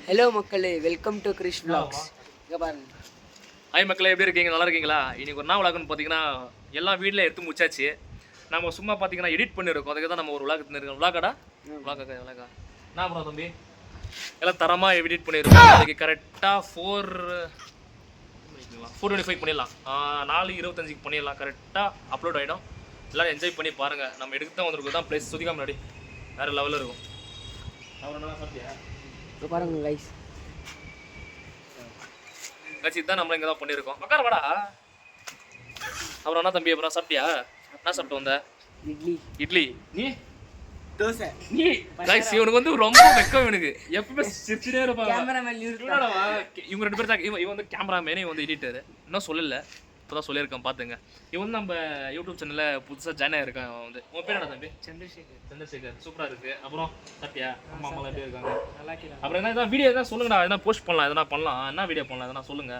Hello மக்களே, welcome to Girish vlogs. இங்க பாருங்க. ஹாய் மக்களே, எப்படி இருக்கீங்க? நல்லா இருக்கீங்களா? இன்னைக்கு ஒரு நாள் விளாக்னு பார்த்தீங்கன்னா எல்லா வீட்டில் எடுத்து முடிச்சாச்சு. நம்ம சும்மா பார்த்தீங்கன்னா எடிட் பண்ணியிருக்கோம். அதுக்கு தான் நம்ம ஒரு விளாக் இருக்கோம். விளாக்கா என்ன பண்ணோம் தம்பி? எல்லாம் தரமாக எடிட் பண்ணியிருக்கோம். அதுக்கு கரெக்டாக 4:25 பண்ணிடலாம். 4:25 பண்ணிடலாம். கரெக்டாக அப்லோட் ஆகிடும். எல்லோரும் என்ஜாய் பண்ணி பாருங்கள். நம்ம எடுத்து தான் வந்திருக்கோம். தான் ப்ளேஸ் சுதிக்காம முன்னாடி வேறு லெவலில் இருக்கும். அப்புறம் என்ன சாப்பிட்டியா? இங்க பாருங்க கைஸ். கட்சி தான் நம்ம இங்கே தான் பண்ணியிருக்கோம். உட்கார வாடா. அப்புறம் என்ன தம்பி? அப்புறம் சாப்பிட்டியா? என்ன சாப்பிட்டு வந்த? இட்லி. நீ? தோசை. நீ கைஸ், இவனுக்கு வந்து ரொம்ப வெக்கம். இவனுக்கு எப்பவுமே சிரிச்சுட்டே இருப்பாங்க. கேமராமேன் இவங்க ரெண்டு பேரும் தான். இவன் வந்து கேமராமேன், இவன் வந்து எடிட்டர். இன்னும் சொல்லல, இப்போதான் சொல்லியிருக்கான். பார்த்துங்க. இவன் வந்து நம்ம யூடியூப் சேனலில் புதுசாக ஜாயின் ஆகிருக்கான். அவன் வந்து உன் பேர் என்ன தம்பி? சந்திரசேகர். சூப்பராக இருக்குது. அப்புறம் சாப்பிட்டியா? அம்மா அம்மாலாம் எப்படி இருக்காங்க? நல்லா இருக்காங்க. அப்புறம் என்ன எதாவது வீடியோ எதாவது சொல்லுங்கடா. எதனா போஸ்ட் பண்ணலாம், எதனா பண்ணலாம். என்ன வீடியோ பண்ணலாம், எதனா சொல்லுங்க.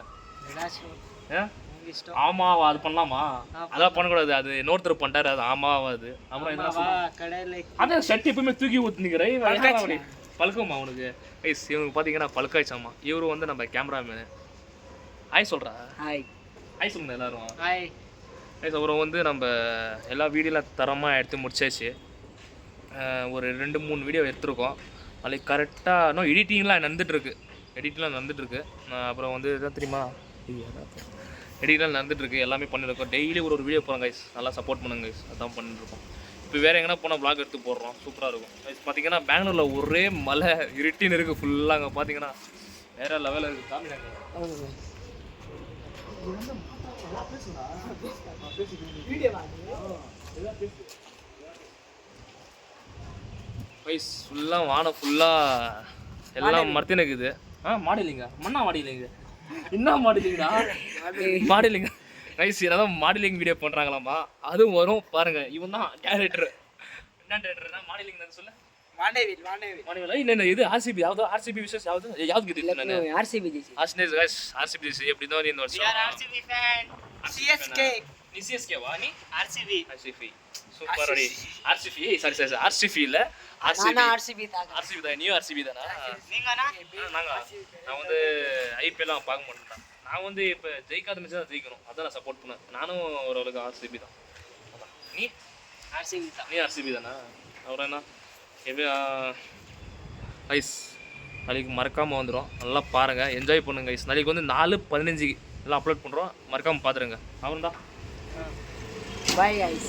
ஆமாவா? அது பண்ணலாமா? அதான் பண்ணக்கூடாது. அது இன்னொருத்தர் பண்ணிட்டாரு. அது ஆமாவா? அது அப்புறம் என்ன? அதான் ஷர்ட் எப்பவுமே தூக்கி ஊற்றுனிக்கிறேன். பழக்கமா அவனுக்கு? ஐஸ், இவனுக்கு பார்த்தீங்கன்னா பழக்காயிச்சாமா. இவரு வந்து நம்ம கேமராமேனு. ஹாய் சொல்கிறா. ஹாய் சொல்லுங்க எல்லாரும். ஹாய். அப்புறம் வந்து நம்ம எல்லா வீடியோலாம் தரமாக எடுத்து முடிச்சாச்சு. ஒரு 2-3 வீடியோ எடுத்துருக்கோம். நாளைக்கு கரெக்டாக இன்னும் எடிட்டிங்லாம் நடந்துகிட்ருக்கு. அப்புறம் வந்து எதாவது தெரியுமா, எடிட்லாம் நடந்துகிட்ருக்கு. எல்லாமே பண்ணியிருக்கோம். டெய்லி ஒரு வீடியோ போகிறோம் கைஸ். நல்லா சப்போர்ட் பண்ணுங்க கைஸ். அதான் பண்ணிட்டுருக்கோம். இப்போ வேறு எங்கன்னா போனால் vlog எடுத்து போடுறோம். சூப்பராக இருக்கும் கைஸ். பார்த்தீங்கன்னா பெங்களூரில் ஒரே மலை இருட்டின்னு இருக்குது ஃபுல்லாக. அங்கே பார்த்தீங்கன்னா வேறு லெவலில் இருக்குது. காமிடாங்க கைஸ். ஃபுல்லாக வானம் ஃபுல்லாக எல்லாம் மரத்தின்னு இருக்குது. மாடலிங்க மண்ணா மாடலிங்க என்ன மாடலிங்கடா? மாடலிங்க கைஸ். ஏதாவது மாடலிங் வீடியோ பண்ணுறாங்களாமா, அதுவும் வரும் பாருங்க. இவன் தான் டேரக்டர். என்ன டேரக்டர்னா மாடலிங் தான் சொல்ல. இது ஆர்சிபி. ஆர்சிபி விஷஸ் யாவது ஆர்சிபி எப்படி தான் இந்த வருஷம் நீ சிஎஸ்கேவா? நீ ஆர்சிபி. சூப்பர் அடி. ஆர்சிபி சாரி ஆர்சிபி இல்ல, ஆர்சிபி தான். நீ ஆர்சிபி தானா? நான் வந்து ஐபிஎல்லாம் பார்க்க மாட்டேன். நான் வந்து இப்போ ஜெயிக்காத மேட்ச் தான் ஜெயிக்கணும், அதான் நான் சப்போர்ட் பண்ணேன். நானும் ஓரளவுக்கு ஆர்சிபி தான். நீ ஆர்சிபி தானா? அப்புறம் என்ன ஐஸ், நாளைக்கு மறக்காமல் வந்துடும். நல்லா பாருங்கள், என்ஜாய் பண்ணுங்க ஐஸ். நாளைக்கு வந்து 4:15 எல்லாம் அப்லோட் பண்ணுறோம். மறக்காமல் பார்த்துருங்க. அவன் தான். Bye guys.